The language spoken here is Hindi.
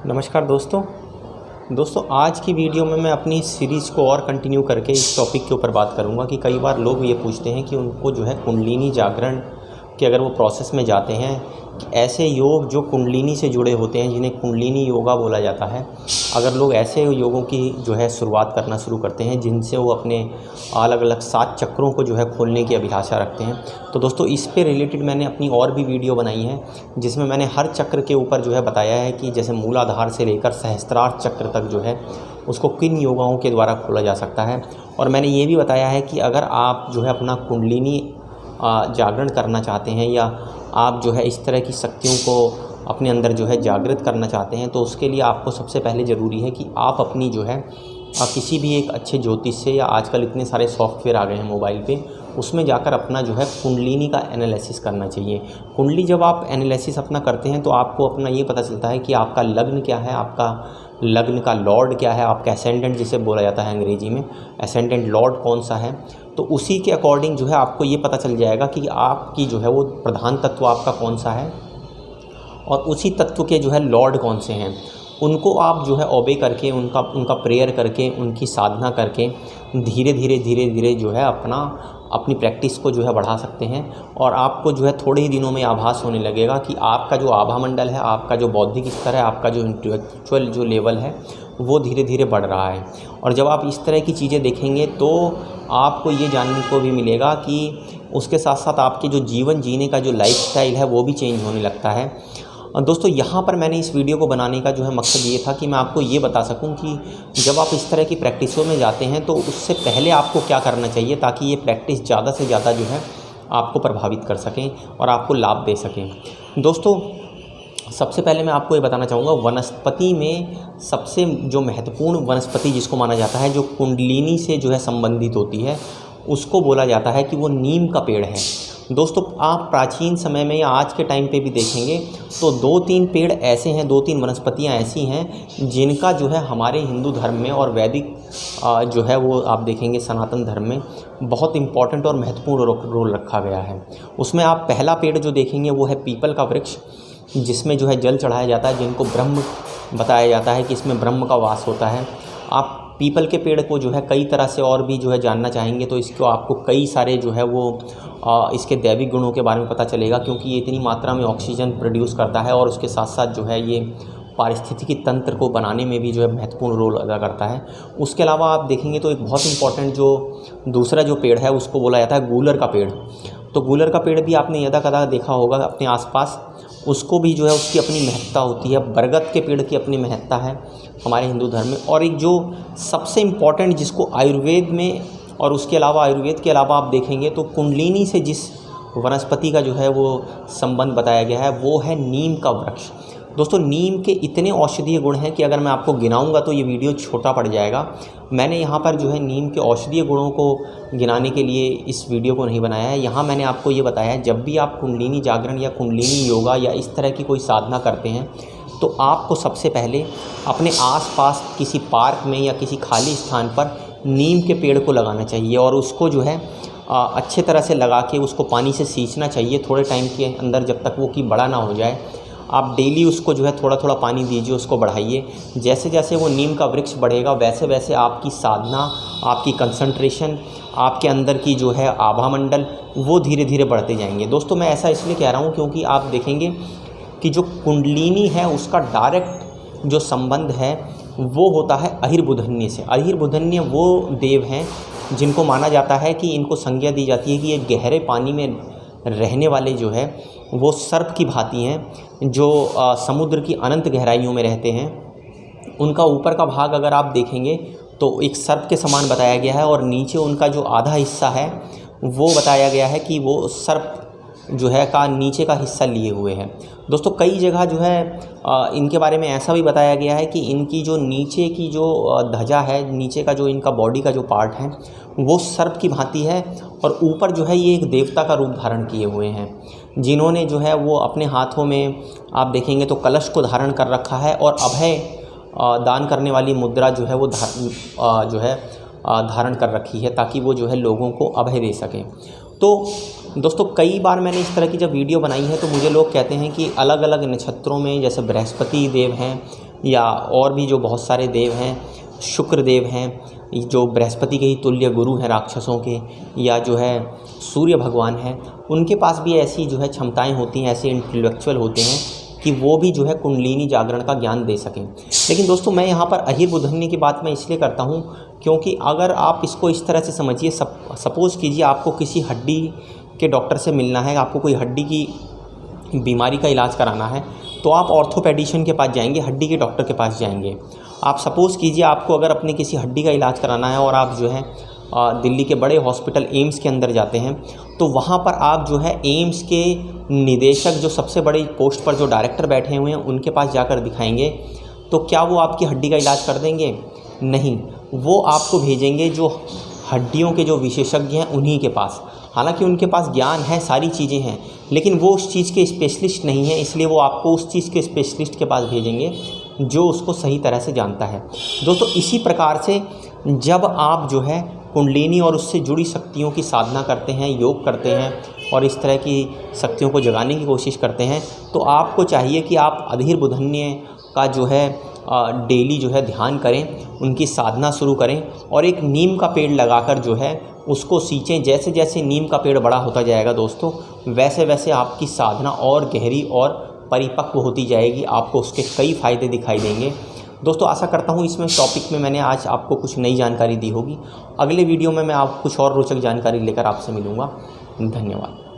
नमस्कार दोस्तों आज की वीडियो में मैं अपनी सीरीज़ को और कंटिन्यू करके इस टॉपिक के ऊपर बात करूंगा कि कई बार लोग ये पूछते हैं कि उनको जो है कुंडलिनी जागरण के अगर वो प्रोसेस में जाते हैं, ऐसे योग जो कुंडलिनी से जुड़े होते हैं जिन्हें कुंडलिनी योगा बोला जाता है, अगर लोग ऐसे योगों की जो है शुरुआत करना शुरू करते हैं जिनसे वो अपने अलग अलग 7 चक्रों को जो है खोलने की अभिलाषा रखते हैं, तो दोस्तों इस पे रिलेटेड मैंने अपनी और भी वीडियो बनाई है जिसमें मैंने हर चक्र के ऊपर जो है बताया है कि जैसे मूलाधार से लेकर सहस्त्रार चक्र तक जो है उसको किन योगाओं के द्वारा खोला जा सकता है। और मैंने ये भी बताया है कि अगर आप जो है अपना कुंडलिनी जागरण करना चाहते हैं या आप जो है इस तरह की शक्तियों को अपने अंदर जो है जागृत करना चाहते हैं, तो उसके लिए आपको सबसे पहले ज़रूरी है कि आप अपनी जो है किसी भी एक अच्छे ज्योतिष से, या आजकल इतने सारे सॉफ्टवेयर आ गए हैं मोबाइल पे, उसमें जाकर अपना जो है कुंडलिनी का एनालिसिस करना चाहिए। कुंडली जब आप एनालिसिस अपना करते हैं तो आपको अपना ये पता चलता है कि आपका लग्न क्या है, आपका लग्न का लॉर्ड क्या है, आपका एसेंडेंट जिसे बोला जाता है अंग्रेजी में, एसेंडेंट लॉर्ड कौन सा है। तो उसी के अकॉर्डिंग जो है आपको ये पता चल जाएगा कि आपकी जो है वो प्रधान तत्व आपका कौन सा है और उसी तत्व के जो है लॉर्ड कौन से हैं। उनको आप जो है ओबे करके, उनका प्रेयर करके, उनकी साधना करके धीरे धीरे जो है अपनी प्रैक्टिस को जो है बढ़ा सकते हैं। और आपको जो है थोड़े ही दिनों में आभास होने लगेगा कि आपका जो आभा मंडल है, आपका जो बौद्धिक स्तर है, आपका जो इंटेलेक्चुअल जो लेवल है वो धीरे धीरे बढ़ रहा है। और जब आप इस तरह की चीज़ें देखेंगे तो आपको ये जानने को भी मिलेगा कि उसके साथ साथ आपके जो जीवन जीने का जो लाइफस्टाइल है वो भी चेंज होने लगता है। दोस्तों यहाँ पर मैंने इस वीडियो को बनाने का जो है मकसद ये था कि मैं आपको ये बता सकूं कि जब आप इस तरह की प्रैक्टिसों में जाते हैं तो उससे पहले आपको क्या करना चाहिए ताकि ये प्रैक्टिस ज़्यादा से ज़्यादा जो है आपको प्रभावित कर सकें और आपको लाभ दे सकें। दोस्तों सबसे पहले मैं आपको ये बताना चाहूँगा, वनस्पति में सबसे जो महत्वपूर्ण वनस्पति जिसको माना जाता है, जो कुंडलिनी से जो है संबंधित होती है, उसको बोला जाता है कि वो नीम का पेड़ है। दोस्तों आप प्राचीन समय में या आज के टाइम पे भी देखेंगे तो 2-3 पेड़ ऐसे हैं, 2-3 वनस्पतियाँ ऐसी हैं जिनका जो है हमारे हिंदू धर्म में और वैदिक जो है वो आप देखेंगे सनातन धर्म में बहुत इम्पॉर्टेंट और महत्वपूर्ण रोल रखा गया है। उसमें आप पहला पेड़ जो देखेंगे वो है पीपल का वृक्ष, जिसमें जो है जल चढ़ाया जाता है, जिनको ब्रह्म बताया जाता है कि इसमें ब्रह्म का वास होता है। आप पीपल के पेड़ को जो है कई तरह से और भी जो है जानना चाहेंगे तो इसको आपको कई सारे जो है वो इसके दैविक गुणों के बारे में पता चलेगा, क्योंकि ये इतनी मात्रा में ऑक्सीजन प्रोड्यूस करता है और उसके साथ साथ जो है ये पारिस्थितिकी तंत्र को बनाने में भी जो है महत्वपूर्ण रोल अदा करता है। उसके अलावा आप देखेंगे तो एक बहुत इंपॉर्टेंट जो दूसरा जो पेड़ है उसको बोला जाता है गूलर का पेड़। तो गूलर का पेड़ भी आपने यदा कदा देखा होगा अपने आसपास, उसको भी जो है उसकी अपनी महत्ता होती है। बरगद के पेड़ की अपनी महत्ता है हमारे हिंदू धर्म में। और एक जो सबसे इम्पॉर्टेंट जिसको आयुर्वेद में और उसके अलावा आयुर्वेद के अलावा आप देखेंगे तो कुंडलिनी से जिस वनस्पति का जो है वो संबंध बताया गया है वो है नीम का वृक्ष। दोस्तों नीम के इतने औषधीय गुण हैं कि अगर मैं आपको गिनाऊंगा तो ये वीडियो छोटा पड़ जाएगा। मैंने यहाँ पर जो है नीम के औषधीय गुणों को गिनाने के लिए इस वीडियो को नहीं बनाया है। यहाँ मैंने आपको ये बताया है जब भी आप कुंडलिनी जागरण या कुंडलिनी योगा या इस तरह की कोई साधना करते हैं तो आपको सबसे पहले अपने आसपास किसी पार्क में या किसी खाली स्थान पर नीम के पेड़ को लगाना चाहिए और उसको जो है अच्छे तरह से लगा के उसको पानी से सींचना चाहिए थोड़े टाइम के अंदर, जब तक वो कि बड़ा ना हो जाए। आप डेली उसको जो है थोड़ा थोड़ा पानी दीजिए, उसको बढ़ाइए। जैसे जैसे वो नीम का वृक्ष बढ़ेगा वैसे वैसे आपकी साधना, आपकी कंसंट्रेशन, आपके अंदर की जो है आभा मंडल वो धीरे धीरे बढ़ते जाएंगे। दोस्तों मैं ऐसा इसलिए कह रहा हूँ क्योंकि आप देखेंगे कि जो कुंडलिनी है उसका डायरेक्ट जो संबंध है वो होता है अहिर्बुधन्य से। अहिर्बुधन्य वो देव हैं जिनको माना जाता है कि इनको संज्ञा दी जाती है कि ये गहरे पानी में रहने वाले जो है वो सर्प की भांति हैं, जो समुद्र की अनंत गहराइयों में रहते हैं। उनका ऊपर का भाग अगर आप देखेंगे तो एक सर्प के समान बताया गया है और नीचे उनका जो आधा हिस्सा है वो बताया गया है कि वो सर्प जो है का नीचे का हिस्सा लिए हुए हैं। दोस्तों कई जगह जो है इनके बारे में ऐसा भी बताया गया है कि इनकी जो नीचे की जो ध्वजा है, नीचे का जो इनका बॉडी का जो पार्ट है वो सर्प की भांति है और ऊपर जो है ये एक देवता का रूप धारण किए हुए हैं, जिन्होंने जो है वो अपने हाथों में आप देखेंगे तो कलश को धारण कर रखा है और अभय दान करने वाली मुद्रा जो है वो धारण कर रखी है ताकि वो जो है लोगों को अभय दे सकें। तो दोस्तों कई बार मैंने इस तरह की जब वीडियो बनाई है तो मुझे लोग कहते हैं कि अलग अलग नक्षत्रों में, जैसे बृहस्पति देव हैं, या और भी जो बहुत सारे देव हैं, शुक्र देव हैं, जो बृहस्पति के ही तुल्य गुरु हैं राक्षसों के, या जो है सूर्य भगवान हैं, उनके पास भी ऐसी जो है क्षमताएं होती हैं, ऐसे इंटेलेक्चुअल होते हैं कि वो भी जो है कुंडलिनी जागरण का ज्ञान दे सकें। लेकिन दोस्तों मैं यहाँ पर अहिर बुधन्य की बात मैं इसलिए करता हूँ क्योंकि अगर आप इसको इस तरह से समझिए, सपोज़ कीजिए आपको किसी हड्डी के डॉक्टर से मिलना है, आपको कोई हड्डी की बीमारी का इलाज कराना है, तो आप ऑर्थोपेडिशियन के पास जाएंगे, हड्डी के डॉक्टर के पास जाएंगे। आप सपोज़ कीजिए आपको अगर अपने किसी हड्डी का इलाज कराना है और आप जो है दिल्ली के बड़े हॉस्पिटल एम्स के अंदर जाते हैं, तो वहाँ पर आप जो है एम्स के निदेशक, जो सबसे बड़ी पोस्ट पर जो डायरेक्टर बैठे हुए हैं, उनके पास जाकर दिखाएंगे, तो क्या वो आपकी हड्डी का इलाज कर देंगे? नहीं, वो आपको भेजेंगे जो हड्डियों के जो विशेषज्ञ हैं उन्हीं के पास। हालांकि उनके पास ज्ञान है, सारी चीज़ें हैं, लेकिन वो उस चीज़ के स्पेशलिस्ट नहीं हैं, इसलिए वो आपको उस चीज़ के स्पेशलिस्ट के पास भेजेंगे जो उसको सही तरह से जानता है। दोस्तों इसी प्रकार से जब आप जो है कुंडलिनी और उससे जुड़ी शक्तियों की साधना करते हैं, योग करते हैं और इस तरह की शक्तियों को जगाने की कोशिश करते हैं, तो आपको चाहिए कि आप अधीर बुधन्य का जो है डेली जो है ध्यान करें, उनकी साधना शुरू करें और एक नीम का पेड़ लगाकर जो है उसको सींचें। जैसे जैसे नीम का पेड़ बड़ा होता जाएगा दोस्तों, वैसे वैसे आपकी साधना और गहरी और परिपक्व होती जाएगी, आपको उसके कई फ़ायदे दिखाई देंगे। दोस्तों आशा करता हूँ इसमें टॉपिक में मैंने आज आपको कुछ नई जानकारी दी होगी। अगले वीडियो में मैं आप कुछ और रोचक जानकारी लेकर आपसे मिलूँगा। धन्यवाद।